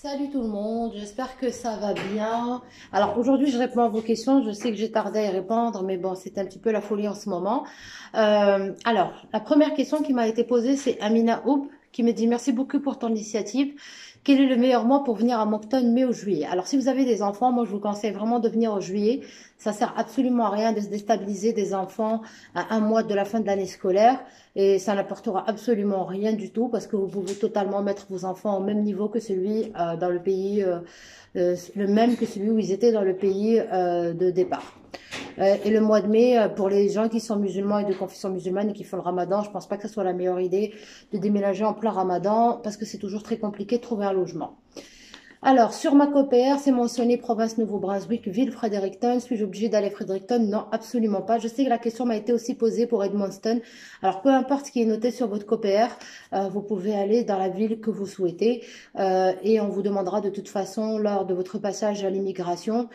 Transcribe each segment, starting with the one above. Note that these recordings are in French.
Salut tout le monde, j'espère que ça va bien. Alors aujourd'hui je réponds à vos questions, je sais que j'ai tardé à y répondre, mais bon c'est un petit peu la folie en ce moment. Alors la première question qui m'a été posée c'est Amina Oub qui me dit merci beaucoup pour ton initiative. Quel est le meilleur mois pour venir à Moncton, mai ou juillet? Alors si vous avez des enfants, moi je vous conseille vraiment de venir au juillet. Ça sert absolument à rien de se déstabiliser des enfants à un mois de la fin de l'année scolaire. Et ça n'apportera absolument rien du tout parce que vous pouvez totalement mettre vos enfants au même niveau que celui dans le pays, le même que celui où ils étaient dans le pays de départ. Et le mois de mai, pour les gens qui sont musulmans et de confession musulmane et qui font le ramadan, je pense pas que ce soit la meilleure idée de déménager en plein ramadan parce que c'est toujours très compliqué de trouver un logement. Alors, sur ma COPR, c'est mentionné province Nouveau-Brunswick, ville Fredericton. Suis-je obligée d'aller à Fredericton? Non, absolument pas. Je sais que la question m'a été aussi posée pour Edmundston. Alors, peu importe ce qui est noté sur votre COPR, vous pouvez aller dans la ville que vous souhaitez et on vous demandera de toute façon, lors de votre passage à l'immigration,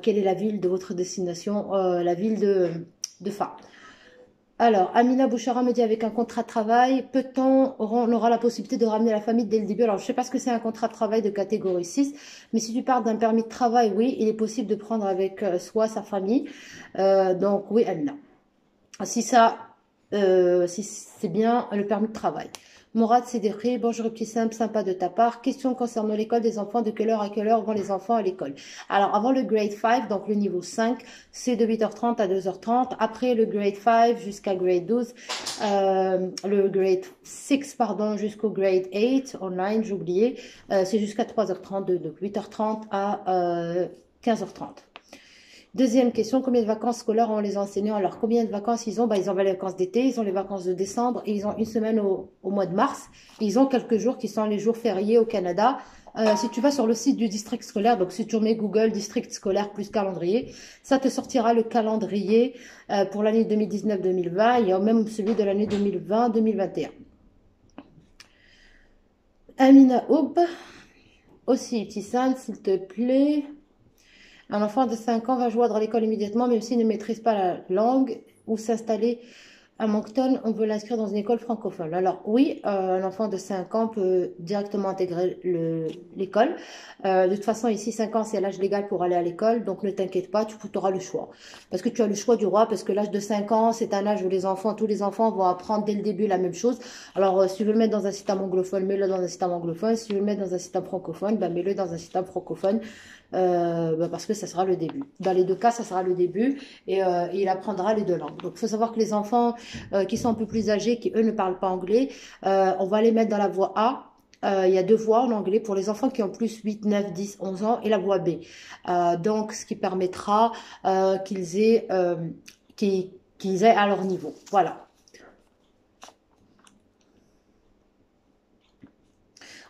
quelle est la ville de votre destination, la ville de fin. Alors, Amina Bouchara me dit avec un contrat de travail, peut-on, on aura la possibilité de ramener la famille dès le début. Alors, je ne sais pas ce que c'est un contrat de travail de catégorie 6, mais si tu parles d'un permis de travail, oui, il est possible de prendre avec soi sa famille. Donc, oui, Amina. Si ça, si c'est bien le permis de travail. Mourad Sédéré, bonjour petit simple, sympa de ta part. Question concernant l'école des enfants, de quelle heure à quelle heure vont les enfants à l'école? Alors, avant le grade 5, donc le niveau 5, c'est de 8h30 à 2h30. Après le grade 5 jusqu'à grade 12, le grade 6, pardon, jusqu'au grade 8, online, j'ai oublié, c'est jusqu'à 3h30, de 8h30 à 15h30. Deuxième question, combien de vacances scolaires ont les enseignants? Alors, combien de vacances ils ont? Ils ont les vacances d'été, ils ont les vacances de décembre et ils ont une semaine au mois de mars. Et ils ont quelques jours qui sont les jours fériés au Canada. Si tu vas sur le site du district scolaire, donc si tu mets Google district scolaire plus calendrier, ça te sortira le calendrier pour l'année 2019-2020 et même celui de l'année 2020-2021. Amina Oub, aussi Ibtissam, s'il te plaît. Un enfant de 5 ans va joindre l'école immédiatement, même s'il ne maîtrise pas la langue, ou s'installer à Moncton, on veut l'inscrire dans une école francophone. Alors oui, un enfant de 5 ans peut directement intégrer l'école. De toute façon, ici, 5 ans, c'est l'âge légal pour aller à l'école, donc ne t'inquiète pas, tu auras le choix. Parce que tu as le choix du roi, parce que l'âge de 5 ans, c'est un âge où tous les enfants vont apprendre dès le début la même chose. Alors, si tu veux le mettre dans un système anglophone, mets-le dans un système anglophone. Si tu veux le mettre dans un système francophone, mets-le dans un système francophone. Parce que ça sera le début. Dans les deux cas, ça sera le début et il apprendra les deux langues. Donc, il faut savoir que les enfants qui sont un peu plus âgés, qui eux ne parlent pas anglais, on va les mettre dans la voie A. Il y a deux voies en anglais pour les enfants qui ont plus 8, 9, 10, 11 ans et la voie B. Donc, ce qui permettra qu'ils aient à leur niveau. Voilà.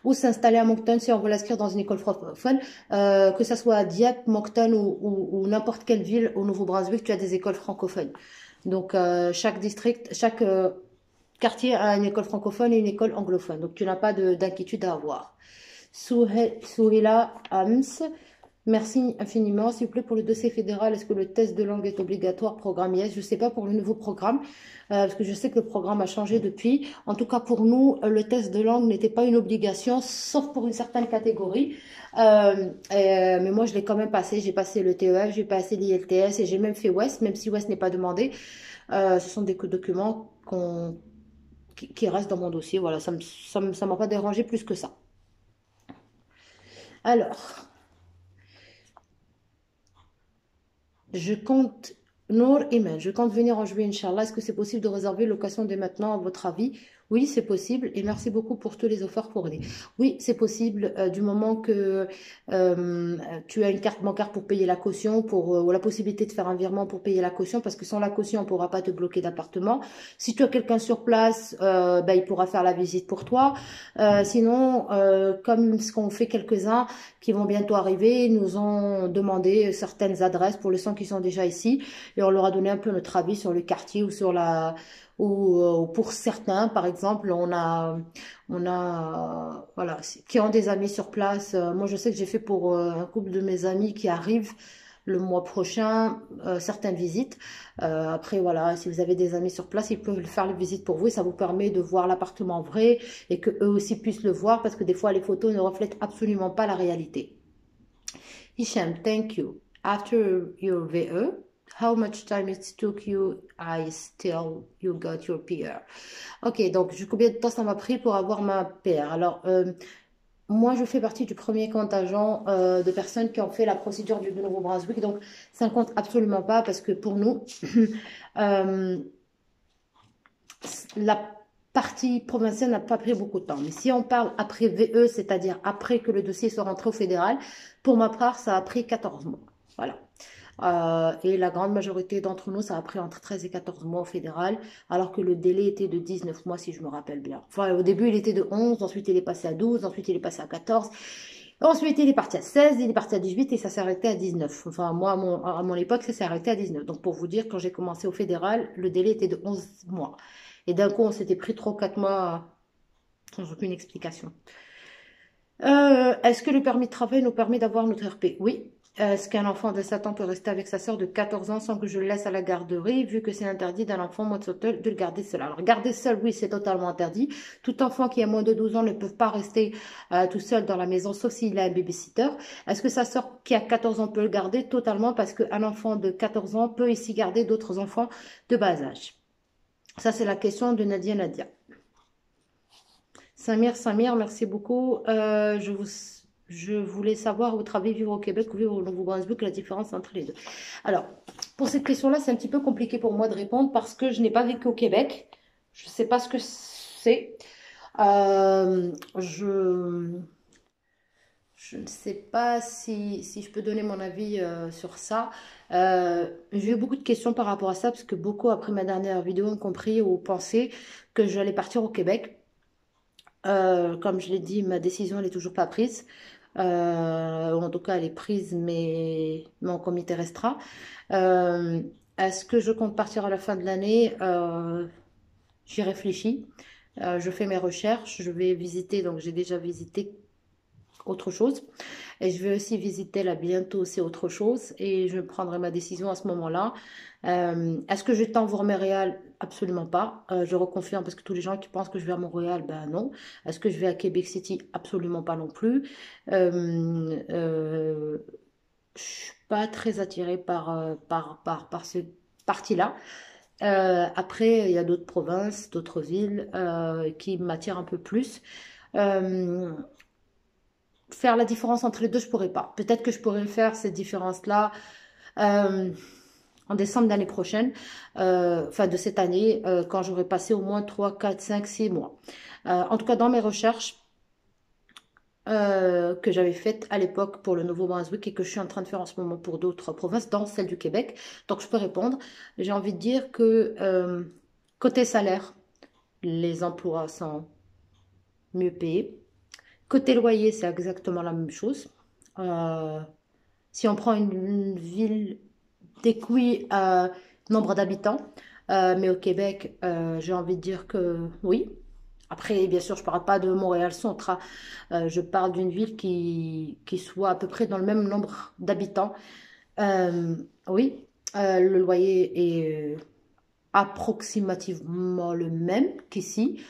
Ou s'installer à Moncton si on veut l'inscrire dans une école francophone, que ce soit à Dieppe, Moncton ou n'importe quelle ville au Nouveau-Brunswick, tu as des écoles francophones. Donc, chaque district, chaque quartier a une école francophone et une école anglophone. Donc, tu n'as pas d'inquiétude à avoir. Souhila Hams, merci infiniment. S'il vous plaît, pour le dossier fédéral, est-ce que le test de langue est obligatoire? Programme yes. Je ne sais pas pour le nouveau programme, parce que je sais que le programme a changé depuis. En tout cas, pour nous, le test de langue n'était pas une obligation, sauf pour une certaine catégorie. Mais moi, je l'ai quand même passé. J'ai passé le TEF, j'ai passé l'ILTS et j'ai même fait WES, même si WES n'est pas demandé. Ce sont des documents qui restent dans mon dossier. Voilà, ça m'a pas dérangé plus que ça. Alors, je compte, Nour Imen, je compte venir en juillet, Inch'Allah. Est-ce que c'est possible de réserver une location dès maintenant, à votre avis? Oui, c'est possible et merci beaucoup pour tous les offres fournies. Oui, c'est possible du moment que tu as une carte bancaire pour payer la caution, ou la possibilité de faire un virement pour payer la caution, parce que sans la caution, on ne pourra pas te bloquer d'appartement. Si tu as quelqu'un sur place, il pourra faire la visite pour toi. Sinon, comme ce qu'ont fait quelques-uns qui vont bientôt arriver, ils nous ont demandé certaines adresses pour les gens qui sont déjà ici et on leur a donné un peu notre avis sur le quartier ou sur ou pour certains, par exemple, voilà, qui ont des amis sur place. Moi, je sais que j'ai fait pour un couple de mes amis qui arrivent. le mois prochain certaines visites. Après, voilà, si vous avez des amis sur place, ils peuvent faire les visites pour vous et ça vous permet de voir l'appartement vrai et que eux aussi puissent le voir parce que des fois, les photos ne reflètent absolument pas la réalité. Hicham, thank you. After your VE, how much time it took you, I still, you got your PR. Ok, donc combien de temps ça m'a pris pour avoir ma PR? Alors, moi, je fais partie du premier contingent de personnes qui ont fait la procédure du Nouveau-Brunswick, donc ça ne compte absolument pas parce que pour nous, euh, la partie provinciale n'a pas pris beaucoup de temps. Mais si on parle après VE, c'est-à-dire après que le dossier soit rentré au fédéral, pour ma part, ça a pris 14 mois. Voilà. Et la grande majorité d'entre nous, ça a pris entre 13 et 14 mois au fédéral, alors que le délai était de 19 mois, si je me rappelle bien. Enfin, au début, il était de 11, ensuite il est passé à 12, ensuite il est passé à 14, ensuite il est parti à 16, il est parti à 18 et ça s'est arrêté à 19. Enfin, moi, à mon époque, ça s'est arrêté à 19. Donc, pour vous dire, quand j'ai commencé au fédéral, le délai était de 11 mois. Et d'un coup, on s'était pris 3 ou 4 mois sans aucune explication. Est-ce que le permis de travail nous permet d'avoir notre RP? Oui. Est-ce qu'un enfant de 7 ans peut rester avec sa soeur de 14 ans sans que je le laisse à la garderie, vu que c'est interdit d'un enfant moins de de le garder seul? Alors, garder seul, oui, c'est totalement interdit. Tout enfant qui a moins de 12 ans ne peut pas rester tout seul dans la maison, sauf s'il a un babysitter. Est-ce que sa soeur qui a 14 ans peut le garder? Totalement, parce qu'un enfant de 14 ans peut ici garder d'autres enfants de bas âge. Ça, c'est la question de Nadia Nadia. Samir, merci beaucoup. Je voulais savoir, votre avis, vivre au Québec ou vivre au Nouveau-Brunswick, la différence entre les deux. Alors, pour cette question-là, c'est un petit peu compliqué pour moi de répondre parce que je n'ai pas vécu au Québec. Je ne sais pas ce que c'est. Euh, je, je ne sais pas si je peux donner mon avis sur ça. J'ai eu beaucoup de questions par rapport à ça parce que beaucoup, après ma dernière vidéo, ont compris ou pensé que j'allais partir au Québec. Comme je l'ai dit, ma décision, elle n'est toujours pas prise. En tout cas, elle est prise, mais mon comité restera. Est-ce que je compte partir à la fin de l'année? J'y réfléchis. Je fais mes recherches. Je vais visiter, donc j'ai déjà visité autre chose. Et je vais aussi visiter là bientôt, c'est autre chose. Et je prendrai ma décision à ce moment-là. Est-ce que je tends vers Montréal? Absolument pas. Je reconfirme parce que tous les gens qui pensent que je vais à Montréal, ben non. Est-ce que je vais à Québec City? Absolument pas non plus. Je suis pas très attirée par ce parti-là. Après, il y a d'autres provinces, d'autres villes qui m'attirent un peu plus. Euh, Faire la différence entre les deux, je pourrais pas. Peut-être que je pourrais faire cette différence-là euh, en décembre l'année prochaine, enfin de cette année, quand j'aurai passé au moins 3, 4, 5, 6 mois. En tout cas, dans mes recherches que j'avais faites à l'époque pour le Nouveau-Brunswick et que je suis en train de faire en ce moment pour d'autres provinces, dont celle du Québec, donc je peux répondre. J'ai envie de dire que côté salaire, les emplois sont mieux payés. Côté loyer, c'est exactement la même chose. Euh, Si on prend une ville d'équi nombre d'habitants, mais au Québec, j'ai envie de dire que oui. Après, bien sûr, je ne parle pas de Montréal-Centre, hein. Je parle d'une ville qui soit à peu près dans le même nombre d'habitants. Oui, le loyer est approximativement le même qu'ici.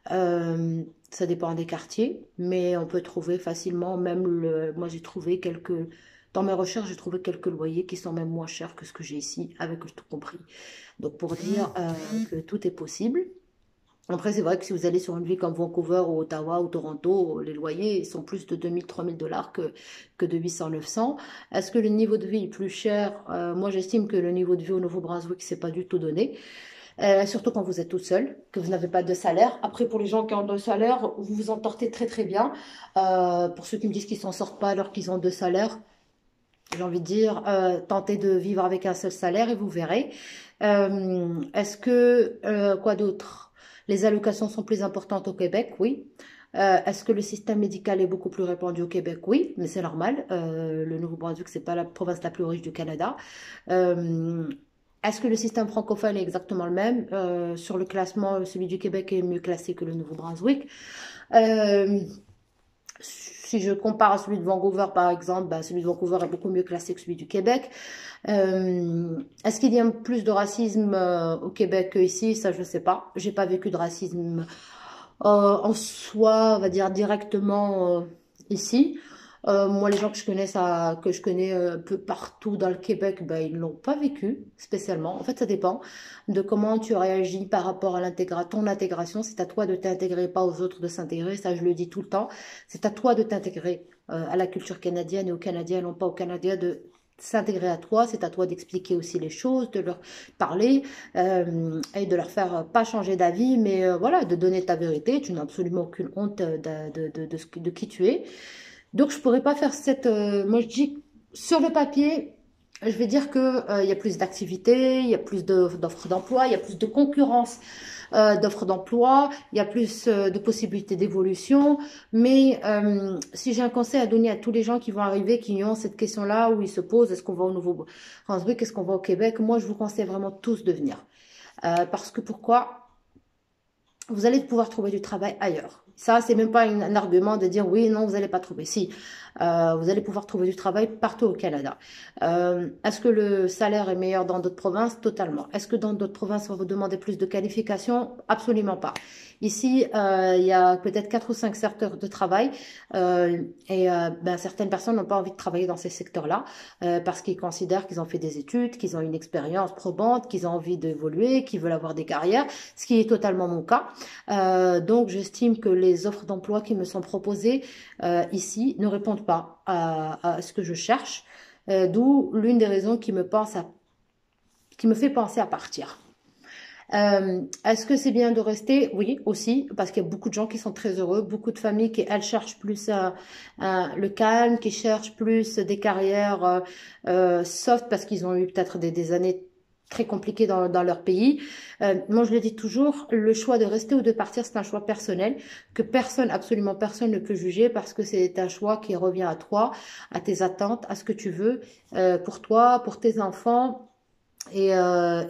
Ça dépend des quartiers, mais on peut trouver facilement, même moi j'ai trouvé dans mes recherches, j'ai trouvé quelques loyers qui sont même moins chers que ce que j'ai ici, avec tout compris. Donc pour dire que tout est possible. Après, c'est vrai que si vous allez sur une ville comme Vancouver ou Ottawa ou Toronto, les loyers sont plus de 2 000, 3 000 $ que de 800, 900. Est-ce que le niveau de vie est plus cher? Moi, j'estime que le niveau de vie au Nouveau-Brunswick, c'est pas du tout donné. Surtout quand vous êtes tout seul, que vous n'avez pas de salaire. Après, pour les gens qui ont de salaire, vous vous en sortez très très bien. Pour ceux qui me disent qu'ils s'en sortent pas alors qu'ils ont deux salaires, j'ai envie de dire, tentez de vivre avec un seul salaire et vous verrez. Est-ce que, quoi d'autre? Les allocations sont plus importantes au Québec? Oui. Est-ce que le système médical est beaucoup plus répandu au Québec? Oui, mais c'est normal. Le Nouveau-Brunswick, c'est pas la province la plus riche du Canada. Est-ce que le système francophone est exactement le même? Sur le classement, celui du Québec est mieux classé que le Nouveau-Brunswick. si je compare à celui de Vancouver, par exemple, ben, celui de Vancouver est beaucoup mieux classé que celui du Québec. Est-ce qu'il y a plus de racisme au Québec qu'ici? Ça, je ne sais pas. J'ai pas vécu de racisme en soi, on va dire directement ici. Moi, les gens que je connais, que je connais un peu partout dans le Québec, ben, ils l'ont pas vécu spécialement. En fait, ça dépend de comment tu réagis par rapport à ton intégration. C'est à toi de t'intégrer, pas aux autres de s'intégrer. Ça, je le dis tout le temps. C'est à toi de t'intégrer à la culture canadienne et aux Canadiens, non pas aux Canadiens de s'intégrer à toi. C'est à toi d'expliquer aussi les choses, de leur parler et de leur faire pas changer d'avis, mais voilà, de donner ta vérité. Tu n'as absolument aucune honte de qui tu es. Donc, je pourrais pas faire cette... moi, je dis, sur le papier, je vais dire que il y a plus d'activités, il y a plus d'offres d'emploi, il y a plus de concurrence d'offres d'emploi, il y a plus de possibilités d'évolution. Mais si j'ai un conseil à donner à tous les gens qui vont arriver, qui ont cette question-là, où ils se posent, est-ce qu'on va au Nouveau-Brunswick, est-ce qu'on va au Québec? Moi, je vous conseille vraiment tous de venir. Parce que pourquoi? Vous allez pouvoir trouver du travail ailleurs. Ça, c'est même pas un argument de dire oui, non, vous n'allez pas trouver. Si, vous allez pouvoir trouver du travail partout au Canada. Est-ce que le salaire est meilleur dans d'autres provinces? Totalement. Est-ce que dans d'autres provinces, on va vous demander plus de qualifications? Absolument pas. Ici, il y a peut-être 4 ou 5 secteurs de travail ben, certaines personnes n'ont pas envie de travailler dans ces secteurs-là parce qu'ils considèrent qu'ils ont fait des études, qu'ils ont une expérience probante, qu'ils ont envie d'évoluer, qu'ils veulent avoir des carrières, ce qui est totalement mon cas. Donc, j'estime que les offres d'emploi qui me sont proposées ici ne répondent pas à ce que je cherche, d'où l'une des raisons qui me fait penser à partir. Est-ce que c'est bien de rester? Oui, aussi, parce qu'il y a beaucoup de gens qui sont très heureux, beaucoup de familles qui, elles, cherchent plus le calme, qui cherchent plus des carrières soft, parce qu'ils ont eu peut-être des années très compliquées dans leur pays. Moi, je le dis toujours, le choix de rester ou de partir, c'est un choix personnel, que personne, absolument personne ne peut juger, parce que c'est un choix qui revient à toi, à tes attentes, à ce que tu veux pour toi, pour tes enfants et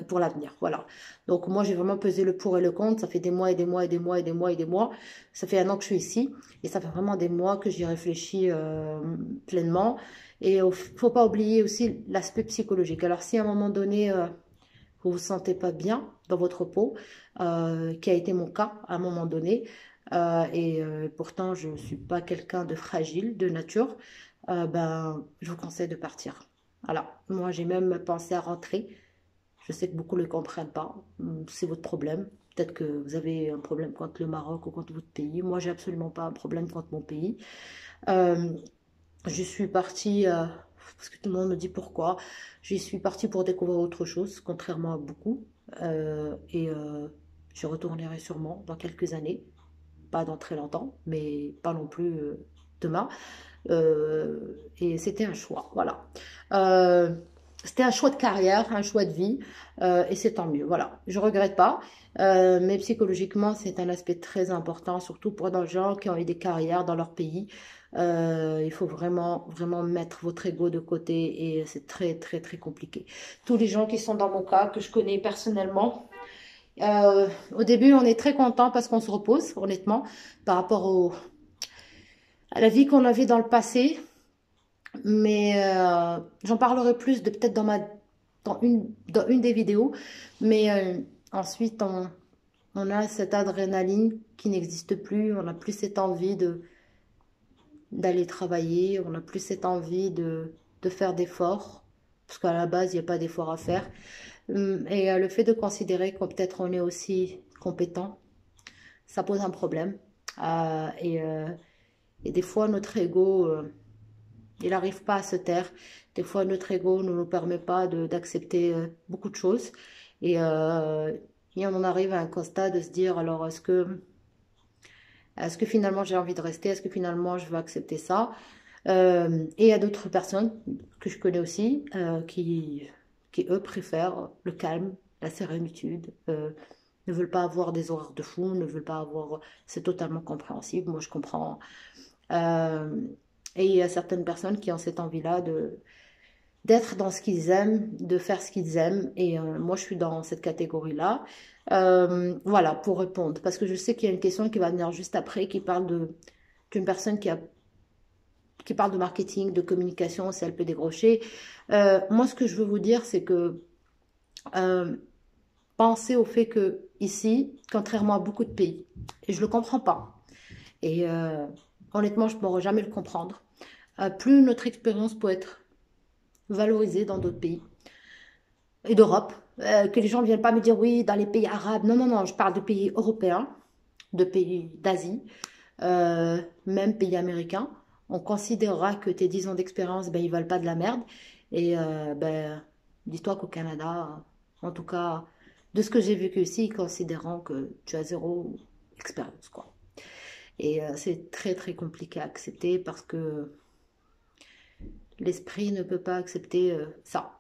pour l'avenir, voilà. Donc moi j'ai vraiment pesé le pour et le contre, ça fait des mois et des mois et des mois et des mois et des mois, ça fait un an que je suis ici et ça fait vraiment des mois que j'y réfléchis pleinement et faut pas oublier aussi l'aspect psychologique. Alors si à un moment donné vous vous sentez pas bien dans votre peau, qui a été mon cas à un moment donné, pourtant je ne suis pas quelqu'un de fragile de nature, ben je vous conseille de partir. Voilà, moi j'ai même pensé à rentrer. Je sais que beaucoup ne le comprennent pas. C'est votre problème. Peut-être que vous avez un problème contre le Maroc ou contre votre pays. Moi, j'ai absolument pas un problème contre mon pays. Euh, je suis partie, parce que tout le monde me dit pourquoi. Je suis partie pour découvrir autre chose, contrairement à beaucoup. Je retournerai sûrement dans quelques années. Pas dans très longtemps, mais pas non plus demain. Et c'était un choix, voilà. C'était un choix de carrière, un choix de vie, et c'est tant mieux, voilà. Je regrette pas, mais psychologiquement, c'est un aspect très important, surtout pour des gens qui ont eu des carrières dans leur pays. Il faut vraiment, vraiment mettre votre ego de côté et c'est très, très, très compliqué. Tous les gens qui sont dans mon cas, que je connais personnellement, au début, on est très content parce qu'on se repose, honnêtement, par rapport à la vie qu'on avait dans le passé. Mais j'en parlerai plus de peut-être dans une des vidéos. Mais ensuite, on a cette adrénaline qui n'existe plus. On n'a plus cette envie d'aller travailler. On n'a plus cette envie de faire d'efforts. Parce qu'à la base, il n'y a pas d'efforts à faire. Et le fait de considérer qu'on peut-être on est aussi compétent, ça pose un problème. Et des fois, notre ego... il n'arrive pas à se taire. Des fois, notre ego ne nous permet pas d'accepter beaucoup de choses. Et on en arrive à un constat de se dire, alors, est-ce que finalement j'ai envie de rester? Est-ce que finalement je veux accepter ça? Et il y a d'autres personnes que je connais aussi qui, eux, préfèrent le calme, la sérénitude, ne veulent pas avoir des horaires de fou, ne veulent pas avoir... C'est totalement compréhensible. Moi, je comprends. Euh, et il y a certaines personnes qui ont cette envie-là d'être dans ce qu'ils aiment, de faire ce qu'ils aiment. Et moi, je suis dans cette catégorie-là. Voilà, pour répondre. Parce que je sais qu'il y a une question qui va venir juste après, qui parle d'une personne qui parle de marketing, de communication, si elle peut décrocher. Moi, ce que je veux vous dire, c'est que euh, pensez au fait que ici, contrairement à beaucoup de pays, et je ne le comprends pas, et honnêtement, je ne pourrai jamais le comprendre, plus notre expérience peut être valorisée dans d'autres pays et d'Europe, que les gens ne viennent pas me dire oui, dans les pays arabes. Non, non, non, je parle de pays européens, de pays d'Asie, même pays américains. On considérera que tes 10 ans d'expérience, ben, ils valent pas de la merde. Et ben, dis-toi qu'au Canada, en tout cas, de ce que j'ai vécu ici, ils considérant que tu as zéro expérience, quoi. Et c'est très, très compliqué à accepter parce que l'esprit ne peut pas accepter ça.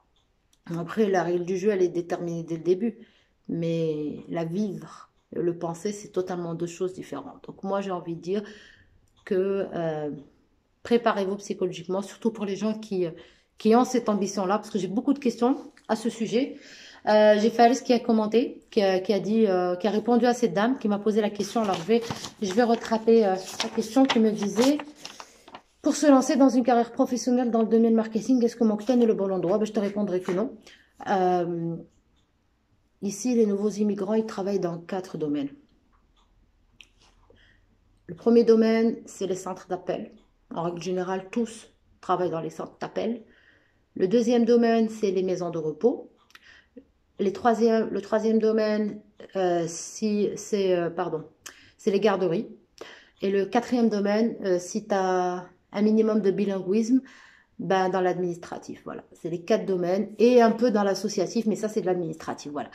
Après, la règle du jeu, elle est déterminée dès le début. Mais la vivre, le penser, c'est totalement deux choses différentes. Donc moi, j'ai envie de dire que préparez-vous psychologiquement, surtout pour les gens qui ont cette ambition-là, parce que j'ai beaucoup de questions à ce sujet. J'ai Faris qui a commenté, qui a dit, qui a répondu à cette dame qui m'a posé la question. Alors je vais rattraper la question qui me disait, pour se lancer dans une carrière professionnelle dans le domaine marketing, est-ce que Moncton est le bon endroit? Ben, je te répondrai que non. Ici, les nouveaux immigrants, ils travaillent dans 4 domaines. Le premier domaine, c'est les centres d'appel. En règle générale, tous travaillent dans les centres d'appel. Le deuxième domaine, c'est les maisons de repos. Le troisième domaine, c'est les garderies. Et le quatrième domaine, si tu as un minimum de bilinguisme, ben, dans l'administratif. Voilà, c'est les 4 domaines. Et un peu dans l'associatif, mais ça, c'est de l'administratif. Voilà,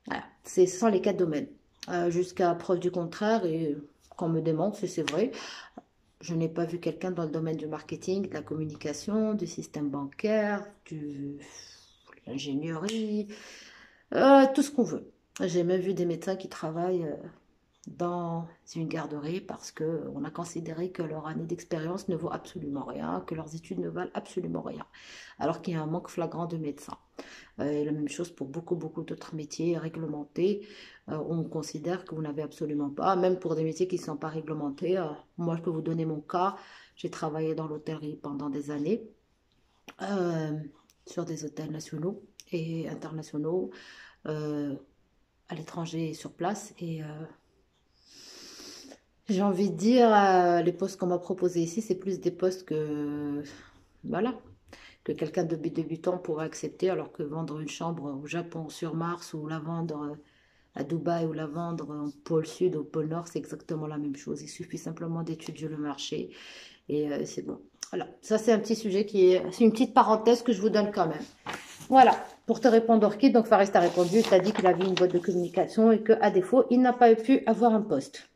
voilà. Ce sont les 4 domaines. Jusqu'à preuve du contraire, et qu'on me demande si c'est vrai. Je n'ai pas vu quelqu'un dans le domaine du marketing, de la communication, du système bancaire, de l'ingénierie, tout ce qu'on veut. J'ai même vu des médecins qui travaillent dans une garderie parce qu'on a considéré que leur année d'expérience ne vaut absolument rien, que leurs études ne valent absolument rien, alors qu'il y a un manque flagrant de médecins. Et la même chose pour beaucoup, beaucoup d'autres métiers réglementés. On considère que vous n'avez absolument pas, même pour des métiers qui ne sont pas réglementés. Moi, je peux vous donner mon cas. J'ai travaillé dans l'hôtellerie pendant des années, euh, sur des hôtels nationaux et internationaux, euh, à l'étranger et sur place. Et j'ai envie de dire, les postes qu'on m'a proposés ici, c'est plus des postes que, voilà, que quelqu'un de débutant pourrait accepter, alors que vendre une chambre au Japon, sur Mars, ou la vendre à Dubaï, ou la vendre au pôle Sud, au pôle Nord, c'est exactement la même chose. Il suffit simplement d'étudier le marché et c'est bon. Voilà, ça c'est un petit sujet c'est une petite parenthèse que je vous donne quand même. Voilà, pour te répondre, Orchid, donc Faris t'a répondu, il t'a dit qu'il avait une boîte de communication et qu'à défaut, il n'a pas pu avoir un poste.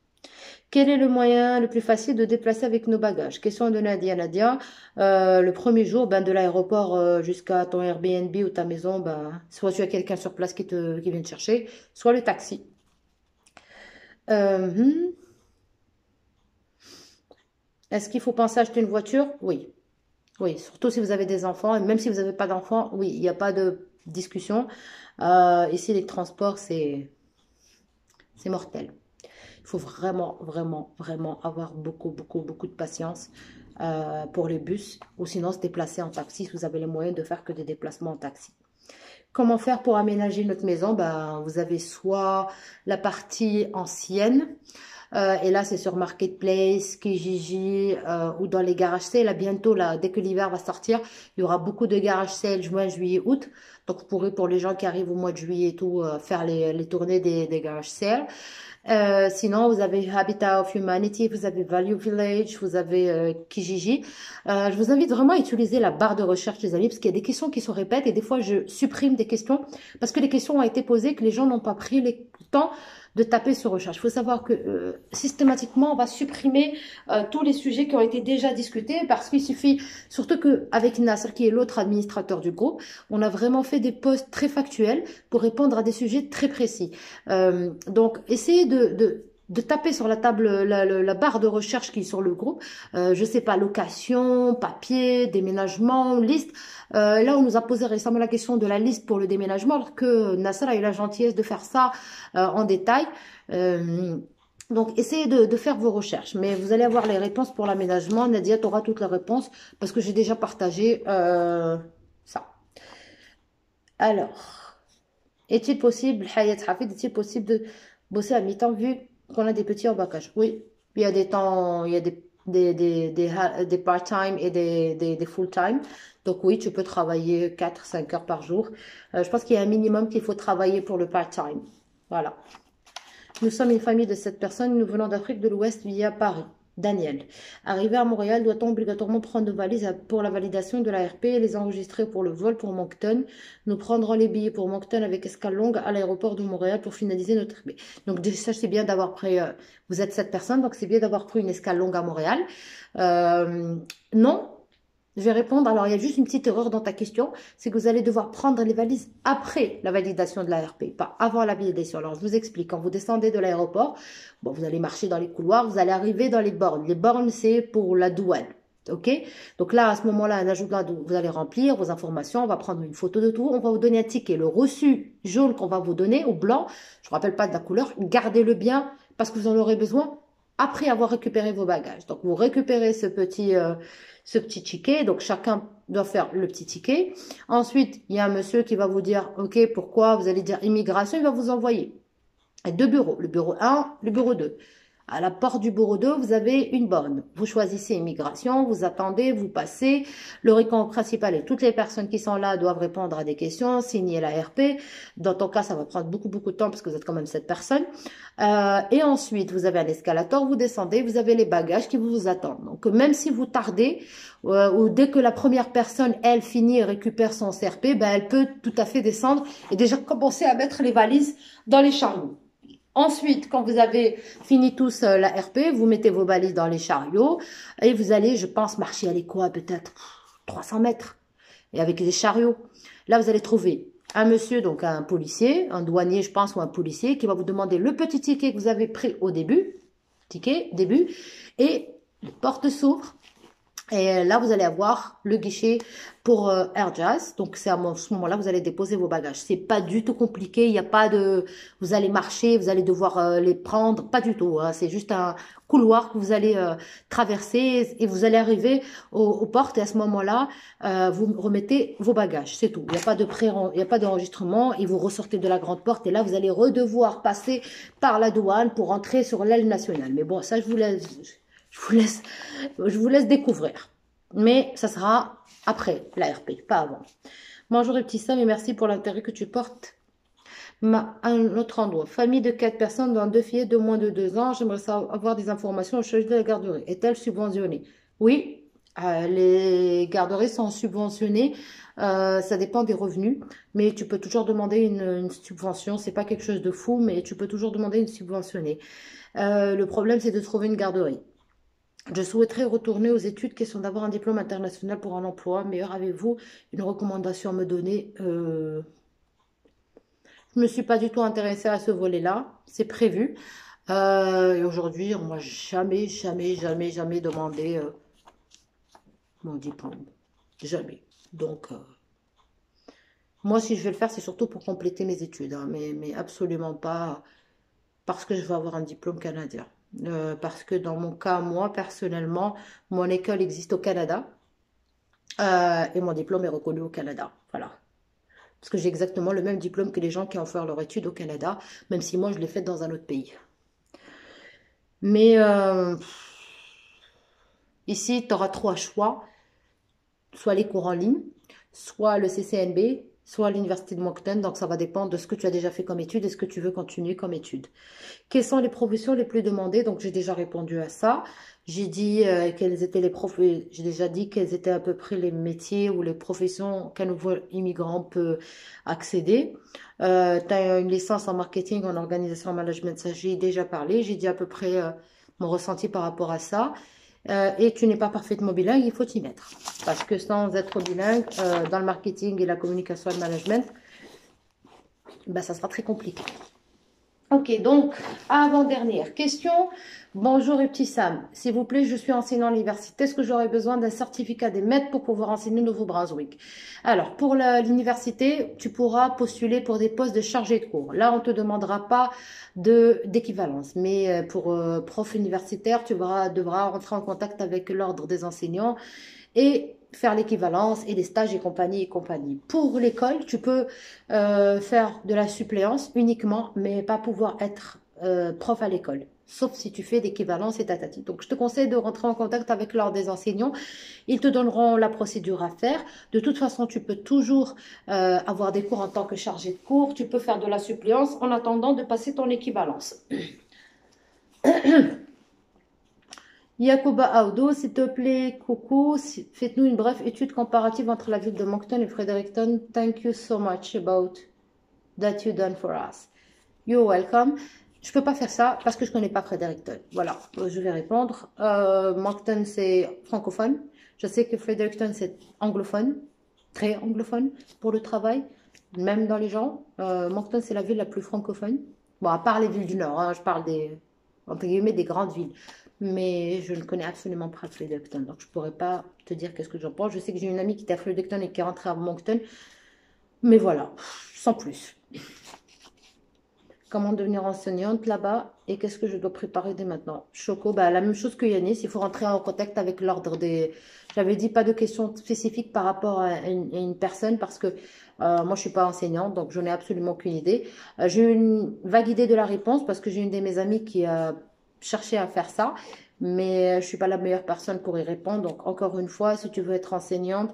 Quel est le moyen le plus facile de déplacer avec nos bagages? Question de Nadia. Nadia, le premier jour, ben, de l'aéroport jusqu'à ton Airbnb ou ta maison, ben, soit tu as quelqu'un sur place qui vient te chercher, soit le taxi. Euh, hmm. Est-ce qu'il faut penser à acheter une voiture? Oui. Oui, surtout si vous avez des enfants, et même si vous n'avez pas d'enfants, oui, il n'y a pas de discussion. Ici, les transports, c'est mortel. Il faut vraiment, vraiment, vraiment avoir beaucoup, beaucoup, beaucoup de patience pour les bus, ou sinon se déplacer en taxi si vous avez les moyens de faire que des déplacements en taxi. Comment faire pour aménager notre maison? Ben, vous avez soit la partie ancienne, et là c'est sur Marketplace, Kijiji, ou dans les garages sales. Là, bientôt, là, dès que l'hiver va sortir, il y aura beaucoup de garages sales juin, juillet, août. Donc vous pourrez, pour les gens qui arrivent au mois de juillet et tout, faire les tournées des garages sales. Sinon, vous avez Habitat of Humanity, vous avez Value Village, vous avez Kijiji. Je vous invite vraiment à utiliser la barre de recherche, les amis, parce qu'il y a des questions qui se répètent et des fois, je supprime des questions parce que les questions ont été posées, que les gens n'ont pas pris le temps de taper sur recherche. Il faut savoir que systématiquement, on va supprimer tous les sujets qui ont été déjà discutés parce qu'il suffit, surtout qu'avec Nasser, qui est l'autre administrateur du groupe, on a vraiment fait des posts très factuels pour répondre à des sujets très précis. Donc, essayez de taper sur la table, la barre de recherche qui est sur le groupe, je sais pas, location, papier, déménagement, liste. Là, on nous a posé récemment la question de la liste pour le déménagement, alors que Nasser a eu la gentillesse de faire ça en détail. Donc, essayez de faire vos recherches. Mais vous allez avoir les réponses pour l'aménagement. Nadia, tu auras toutes les réponses parce que j'ai déjà partagé ça. Alors, est-il possible, Hayat Hafid, est-il possible de bosser à mi-temps vu qu'on a des petits en bacage? Oui, il y a des temps, il y a des part-time et des full-time. Donc oui, tu peux travailler 4 5 heures par jour. Je pense qu'il y a un minimum qu'il faut travailler pour le part-time. Voilà. Nous sommes une famille de 7 personnes. Nous venons d'Afrique de l'Ouest via Paris. Daniel. Arrivé à Montréal, doit-on obligatoirement prendre nos valises pour la validation de l'ARP et les enregistrer pour le vol pour Moncton? Nous prendrons les billets pour Moncton avec escale longue à l'aéroport de Montréal pour finaliser notre trip. Donc déjà, c'est bien d'avoir pris... vous êtes 7 personnes, donc c'est bien d'avoir pris une escale longue à Montréal. Non. Je vais répondre. Alors, il y a juste une petite erreur dans ta question. C'est que vous allez devoir prendre les valises après la validation de l'ARP, pas avant la validation. Alors, je vous explique. Quand vous descendez de l'aéroport, bon, vous allez marcher dans les couloirs, vous allez arriver dans les bornes. Les bornes, c'est pour la douane. OK? Donc là, à ce moment-là, un ajout de la douane, vous allez remplir vos informations. On va prendre une photo de tout. On va vous donner un ticket. Le reçu jaune qu'on va vous donner, au blanc, je ne me rappelle pas de la couleur, gardez-le bien parce que vous en aurez besoin après avoir récupéré vos bagages. Donc, vous récupérez ce petit ticket. Donc, chacun doit faire le petit ticket. Ensuite, il y a un monsieur qui va vous dire, OK, pourquoi? Vous allez dire immigration, il va vous envoyer à 2 bureaux. Le bureau 1, le bureau 2. À la porte du bureau 2, vous avez une borne. Vous choisissez immigration, vous attendez, vous passez. Le récon principal et toutes les personnes qui sont là doivent répondre à des questions, signer la RP. Dans ton cas, ça va prendre beaucoup de temps parce que vous êtes quand même 7 personnes. Et ensuite, vous avez un escalator, vous descendez, vous avez les bagages qui vous attendent. Donc, même si vous tardez, ou dès que la première personne, elle, finit et récupère son CRP, ben, elle peut tout à fait descendre et déjà commencer à mettre les valises dans les chariots. Ensuite, quand vous avez fini tous la RP, vous mettez vos valises dans les chariots et vous allez, je pense, marcher, allez quoi, peut-être 300 mètres et avec des chariots. Là, vous allez trouver un monsieur, donc un policier, un douanier, je pense, ou un policier qui va vous demander le petit ticket que vous avez pris au début, et les portes s'ouvrent. Et là, vous allez avoir le guichet pour Air Jazz. Donc, c'est à ce moment-là, vous allez déposer vos bagages. C'est pas du tout compliqué. Il n'y a pas de... Vous allez marcher, vous allez devoir les prendre. Pas du tout. Hein. C'est juste un couloir que vous allez traverser et vous allez arriver aux portes. Et à ce moment-là, vous remettez vos bagages. C'est tout. Il n'y a pas de il n'y a pas d'enregistrement. Et vous ressortez de la grande porte. Et là, vous allez redevoir passer par la douane pour entrer sur l'aile nationale. Mais bon, ça, je vous laisse découvrir. Mais ça sera après l'ARP, pas avant. Bonjour Ibtissam et merci pour l'intérêt que tu portes à un autre endroit. Famille de 4 personnes, dont 2 filles de moins de 2 ans. J'aimerais avoir des informations au sujet de la garderie. Est-elle subventionnée? Oui, les garderies sont subventionnées. Ça dépend des revenus. Mais tu peux toujours demander une subvention. C'est pas quelque chose de fou, mais tu peux toujours demander une subventionnée. Le problème, c'est de trouver une garderie. Je souhaiterais retourner aux études, question d'avoir un diplôme international pour un emploi meilleur. Avez-vous une recommandation à me donner? Je ne me suis pas du tout intéressée à ce volet-là. C'est prévu. Et aujourd'hui, on m'a jamais demandé mon diplôme. Jamais. Donc, moi, si je vais le faire, c'est surtout pour compléter mes études. Hein, mais absolument pas parce que je veux avoir un diplôme canadien. Parce que dans mon cas, moi, personnellement, mon école existe au Canada et mon diplôme est reconnu au Canada. Voilà. Parce que j'ai exactement le même diplôme que les gens qui ont fait leur étude au Canada, même si moi, je l'ai fait dans un autre pays. Mais ici, tu auras 3 choix. Soit les cours en ligne, soit le CCNB, soit l'université de Moncton. Donc, ça va dépendre de ce que tu as déjà fait comme étude et ce que tu veux continuer comme étude. Quelles sont les professions les plus demandées? Donc, j'ai déjà répondu à ça. J'ai dit quelles étaient j'ai déjà dit quels étaient à peu près les métiers ou les professions qu'un nouveau immigrant peut accéder. Tu as une licence en marketing, en organisation, en management, ça j'ai déjà parlé. J'ai dit à peu près mon ressenti par rapport à ça. Et tu n'es pas parfaitement bilingue, il faut t'y mettre. Parce que sans être bilingue, dans le marketing et la communication et le management, ben, ça sera très compliqué. Ok, donc, avant-dernière question. Bonjour Sam. S'il vous plaît, je suis enseignant à l'université. Est-ce que j'aurais besoin d'un certificat des maîtres pour pouvoir enseigner au Nouveau-Brunswick? Alors, pour l'université, tu pourras postuler pour des postes de chargé de cours. Là, on ne te demandera pas d'équivalence. Mais pour prof universitaire, devras rentrer en contact avec l'ordre des enseignants et faire l'équivalence et des stages et compagnie et compagnie. Pour l'école, tu peux faire de la suppléance uniquement, mais pas pouvoir être prof à l'école. Sauf si tu fais l'équivalence et tatati. Donc, je te conseille de rentrer en contact avec l'ordre des enseignants. Ils te donneront la procédure à faire. De toute façon, tu peux toujours avoir des cours en tant que chargé de cours. Tu peux faire de la suppléance en attendant de passer ton équivalence. Yacouba Audo, s'il te plaît, coucou, faites-nous une brève étude comparative entre la ville de Moncton et Fredericton. Thank you so much about that you done for us. You're welcome. Je peux pas faire ça parce que je connais pas Fredericton. Voilà, je vais répondre. Moncton, c'est francophone. Je sais que Fredericton, c'est anglophone, très anglophone pour le travail, même dans les gens. Moncton, c'est la ville la plus francophone. Bon, à part les villes du Nord, hein, je parle entre guillemets, des grandes villes. Mais je ne connais absolument pas Fredericton, donc je ne pourrais pas te dire qu'est-ce que j'en pense. Je sais que j'ai une amie qui était à Fredericton et qui est rentrée à Moncton, mais voilà, sans plus. Comment devenir enseignante là-bas et qu'est-ce que je dois préparer dès maintenant? Choco, bah, la même chose que Yanis, il faut rentrer en contact avec l'ordre des... J'avais dit pas de questions spécifiques par rapport à une personne parce que moi je ne suis pas enseignante, donc je n'ai absolument aucune idée. J'ai eu une vague idée de la réponse parce que j'ai une de mes amies qui a cherché à faire ça, mais je ne suis pas la meilleure personne pour y répondre. Donc encore une fois, si tu veux être enseignante,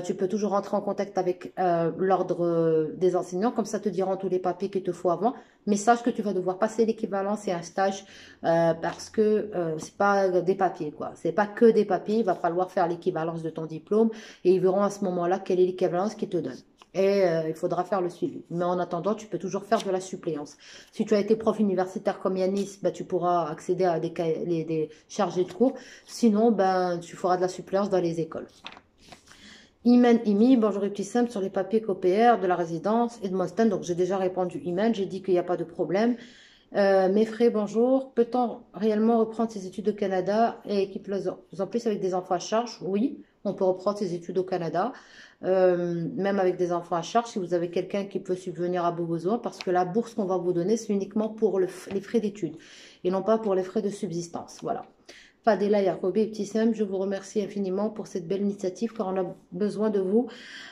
tu peux toujours rentrer en contact avec l'ordre des enseignants, comme ça te diront tous les papiers qu'il te faut avant. Mais sache que tu vas devoir passer l'équivalence et un stage parce que c'est pas des papiers, quoi. C'est pas que des papiers. Il va falloir faire l'équivalence de ton diplôme et ils verront à ce moment-là quelle est l'équivalence qu'ils te donnent. Et il faudra faire le suivi. Mais en attendant, tu peux toujours faire de la suppléance. Si tu as été prof universitaire comme Yanis, ben, tu pourras accéder à des chargés de cours. Sinon, ben, tu feras de la suppléance dans les écoles. Imen Imi, bonjour et petit simple sur les papiers COPR de la résidence Edmonton. Donc j'ai déjà répondu Imen, j'ai dit qu'il n'y a pas de problème. Mes frais, bonjour. Peut-on réellement reprendre ses études au Canada et qui plus en plus avec des enfants à charge? Oui, on peut reprendre ses études au Canada, même avec des enfants à charge si vous avez quelqu'un qui peut subvenir à vos besoins parce que la bourse qu'on va vous donner, c'est uniquement pour les frais d'études et non pas pour les frais de subsistance. Voilà. Fadela Yacobi et Petit Sam, je vous remercie infiniment pour cette belle initiative car on a besoin de vous.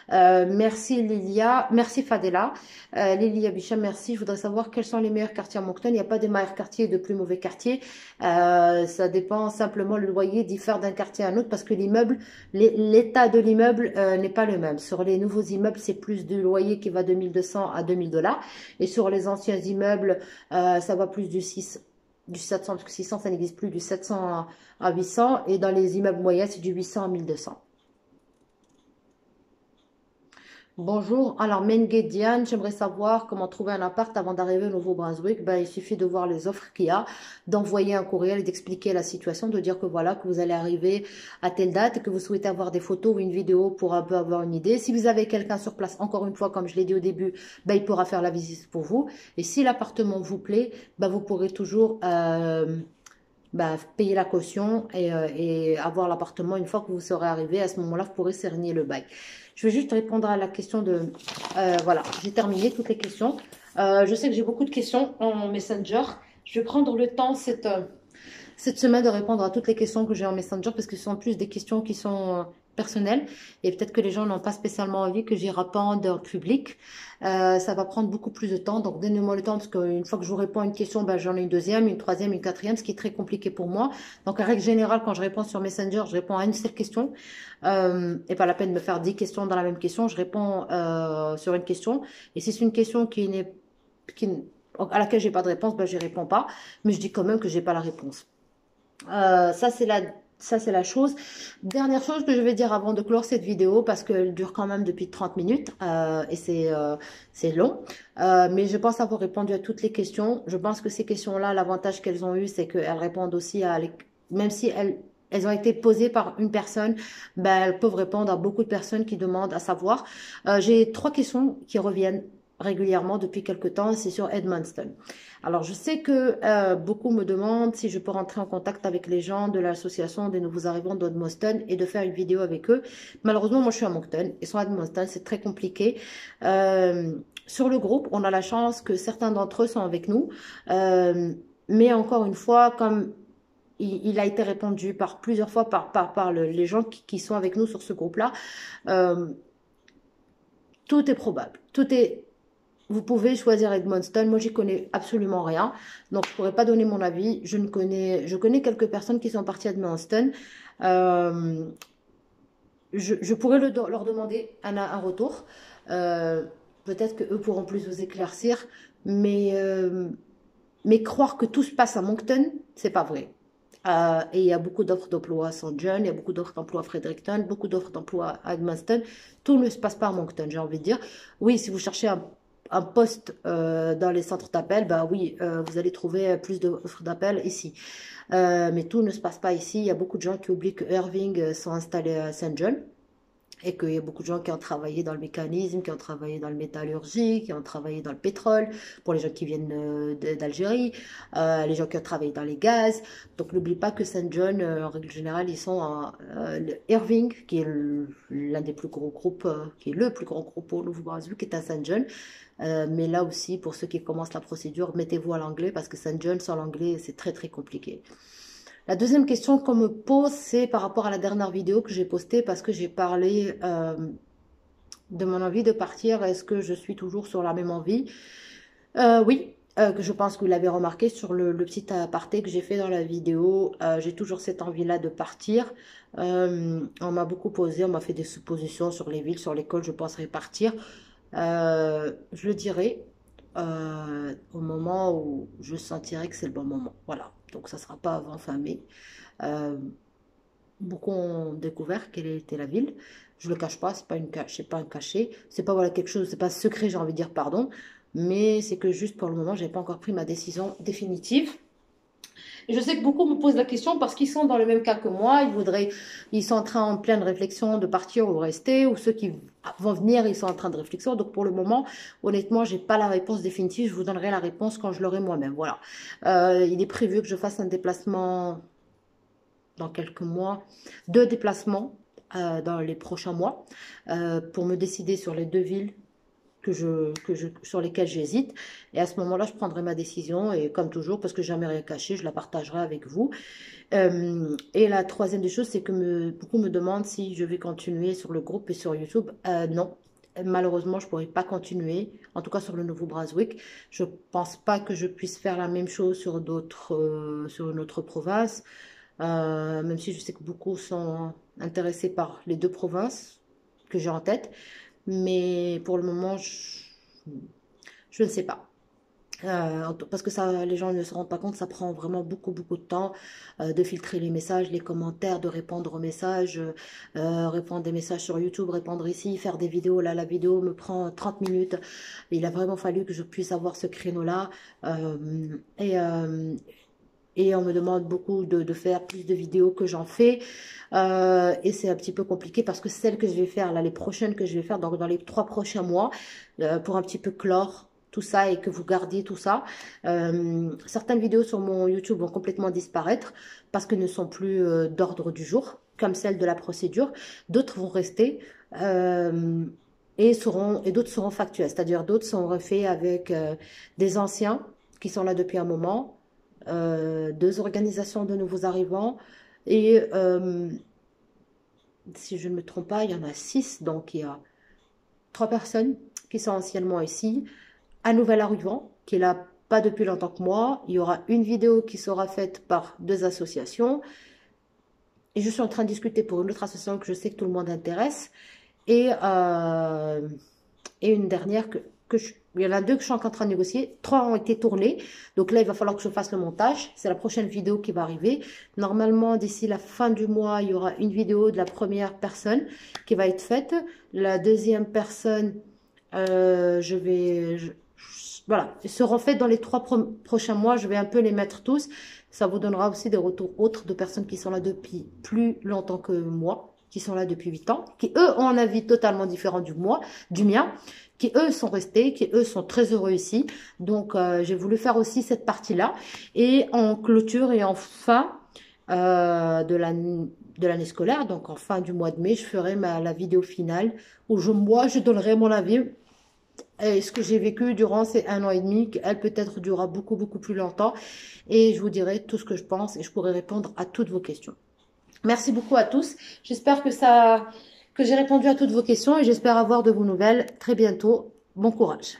Merci Lilia, merci Fadela. Lilia Bicham, merci. Je voudrais savoir quels sont les meilleurs quartiers à Moncton. Il n'y a pas de meilleurs quartiers et de plus mauvais quartiers. Ça dépend simplement, le loyer diffère d'un quartier à un autre parce que l'immeuble, l'état de l'immeuble n'est pas le même. Sur les nouveaux immeubles, c'est plus du loyer qui va de 1200 à 2000 $. Et sur les anciens immeubles, ça va plus du 700, parce que 600, ça n'existe plus, du 700 à 800. Et dans les immeubles moyens, c'est du 800 à 1200. Bonjour, alors Mengue Diane, j'aimerais savoir comment trouver un appart avant d'arriver au Nouveau-Brunswick. Ben, il suffit de voir les offres qu'il y a, d'envoyer un courriel et d'expliquer la situation, de dire que voilà, que vous allez arriver à telle date et que vous souhaitez avoir des photos ou une vidéo pour un peu avoir une idée. Si vous avez quelqu'un sur place, encore une fois, comme je l'ai dit au début, ben, il pourra faire la visite pour vous. Et si l'appartement vous plaît, ben, vous pourrez toujours payer la caution et avoir l'appartement une fois que vous serez arrivé. À ce moment-là, vous pourrez cerner le bail. Je vais juste répondre à la question de... voilà, j'ai terminé toutes les questions. Je sais que j'ai beaucoup de questions en Messenger. Je vais prendre le temps cette semaine de répondre à toutes les questions que j'ai en Messenger parce que ce sont plus des questions qui sont personnelles et peut-être que les gens n'ont pas spécialement envie que j'y réponde en public. Ça va prendre beaucoup plus de temps, donc donnez-moi le temps parce qu'une fois que je vous réponds à une question, ben, j'en ai une deuxième, une troisième, une quatrième, ce qui est très compliqué pour moi. Donc, en règle générale, quand je réponds sur Messenger, je réponds à une seule question et pas la peine de me faire 10 questions dans la même question. Je réponds sur une question et si c'est une question à laquelle j'ai pas de réponse, ben, je réponds pas, mais je dis quand même que j'ai pas la réponse. Ça, c'est la chose. Dernière chose que je vais dire avant de clore cette vidéo, parce qu'elle dure quand même depuis 30 minutes et c'est long. Mais je pense avoir répondu à toutes les questions. Je pense que ces questions-là, l'avantage qu'elles ont eu, c'est qu'elles répondent aussi même si elles ont été posées par une personne, ben, elles peuvent répondre à beaucoup de personnes qui demandent à savoir. J'ai 3 questions qui reviennent régulièrement depuis quelque temps, c'est sur Edmundston. Alors, je sais que beaucoup me demandent si je peux rentrer en contact avec les gens de l'association des nouveaux arrivants d'Edmundston et de faire une vidéo avec eux. Malheureusement, moi, je suis à Moncton. Ils sont à Edmundston, c'est très compliqué. Sur le groupe, on a la chance que certains d'entre eux sont avec nous. Mais encore une fois, comme il a été répondu par plusieurs fois par les gens qui sont avec nous sur ce groupe-là, tout est probable. Vous pouvez choisir Edmundston. Moi, j'y connais absolument rien. Donc, je ne pourrais pas donner mon avis. Je connais quelques personnes qui sont parties à Edmundston. Je pourrais leur demander un retour. Peut-être qu'eux pourront plus vous éclaircir. Mais croire que tout se passe à Moncton, c'est pas vrai. Et il y a beaucoup d'offres d'emploi à St. John, il y a beaucoup d'offres d'emploi à Fredericton, beaucoup d'offres d'emploi à Edmundston. Tout ne se passe pas à Moncton, j'ai envie de dire. Oui, si vous cherchez un poste dans les centres d'appel, bah oui, vous allez trouver plus d'offres d'appel ici. Mais tout ne se passe pas ici. Il y a beaucoup de gens qui oublient que Irving sont installés à St. John. Et qu'il y a beaucoup de gens qui ont travaillé dans le mécanisme, qui ont travaillé dans le métallurgie, qui ont travaillé dans le pétrole, pour les gens qui viennent d'Algérie, les gens qui ont travaillé dans les gaz. Donc n'oublie pas que St. John, en règle générale, ils sont à Irving, qui est l'un des plus gros groupes, qui est le plus grand groupe au Nouveau-Brunswick, qui est à St. John. Mais là aussi, pour ceux qui commencent la procédure, mettez-vous à l'anglais, parce que St. John, sans l'anglais, c'est très très compliqué. La deuxième question qu'on me pose, c'est par rapport à la dernière vidéo que j'ai postée parce que j'ai parlé de mon envie de partir. Est-ce que je suis toujours sur la même envie? Oui, que je pense que vous l'avez remarqué sur le petit aparté que j'ai fait dans la vidéo. J'ai toujours cette envie-là de partir. On m'a beaucoup posé, on m'a fait des suppositions sur les villes sur lesquelles je penserais partir. Je le dirai au moment où je sentirai que c'est le bon moment. Voilà. Donc, ça ne sera pas avant fin mai. Beaucoup ont découvert quelle était la ville. Je ne le cache pas, c'est pas un cachet. C'est pas voilà, quelque chose, c'est pas secret, j'ai envie de dire, pardon. Mais c'est que juste pour le moment, je n'ai pas encore pris ma décision définitive. Et je sais que beaucoup me posent la question parce qu'ils sont dans le même cas que moi. Ils sont en pleine réflexion de partir ou rester, ou ceux qui vont venir, ils sont en train de réflexion. Donc pour le moment, honnêtement, j'ai pas la réponse définitive. Je vous donnerai la réponse quand je l'aurai moi-même. Voilà. Il est prévu que je fasse un déplacement dans quelques mois, 2 déplacements dans les prochains mois pour me décider sur les 2 villes sur lesquelles j'hésite. Et à ce moment-là, je prendrai ma décision. Et comme toujours, parce que j'ai jamais rien caché, je la partagerai avec vous. Et la troisième des choses, c'est que beaucoup me demandent si je vais continuer sur le groupe et sur YouTube. Non. Malheureusement, je ne pourrai pas continuer, en tout cas sur le Nouveau-Brunswick. Je ne pense pas que je puisse faire la même chose sur sur une autre province, même si je sais que beaucoup sont intéressés par les 2 provinces que j'ai en tête. Mais pour le moment, je ne sais pas. Parce que ça, les gens ne se rendent pas compte, ça prend vraiment beaucoup, beaucoup de temps de filtrer les messages, les commentaires, de répondre aux messages, répondre des messages sur YouTube, répondre ici, faire des vidéos. Là, la vidéo me prend 30 minutes. Il a vraiment fallu que je puisse avoir ce créneau-là. Et on me demande beaucoup de faire plus de vidéos que j'en fais. Et c'est un petit peu compliqué parce que celles que je vais faire, là, les prochaines que je vais faire dans les 3 prochains mois, pour un petit peu clore tout ça et que vous gardiez tout ça. Certaines vidéos sur mon YouTube vont complètement disparaître parce qu'elles ne sont plus d'ordre du jour, comme celle de la procédure. D'autres vont rester et d'autres seront factuelles, c'est-à-dire d'autres sont refaits avec des anciens qui sont là depuis un moment. 2 organisations de nouveaux arrivants et si je ne me trompe pas, il y en a 6, donc il y a 3 personnes qui sont anciennement ici, un nouvel arrivant qui est là pas depuis longtemps que moi, il y aura une vidéo qui sera faite par 2 associations et je suis en train de discuter pour une autre association que je sais que tout le monde intéresse et une dernière il y en a 2 que je suis encore en train de négocier. 3 ont été tournés. Donc là, il va falloir que je fasse le montage. C'est la prochaine vidéo qui va arriver. Normalement, d'ici la fin du mois, il y aura une vidéo de la première personne qui va être faite. La deuxième personne, voilà, ils seront faites dans les 3 prochains mois. Je vais un peu les mettre tous. Ça vous donnera aussi des retours autres de personnes qui sont là depuis plus longtemps que moi. qui sont là depuis 8 ans, qui eux ont un avis totalement différent du mien, qui eux sont restés, qui eux sont très heureux ici. Donc j'ai voulu faire aussi cette partie-là. Et en clôture et en fin de l'année scolaire, donc en fin du mois de mai, je ferai la vidéo finale où moi je donnerai mon avis et ce que j'ai vécu durant ces 1 an et demi, qu'elle peut-être durera beaucoup, beaucoup plus longtemps. Et je vous dirai tout ce que je pense et je pourrai répondre à toutes vos questions. Merci beaucoup à tous. J'espère que j'ai répondu à toutes vos questions et j'espère avoir de vos nouvelles très bientôt. Bon courage.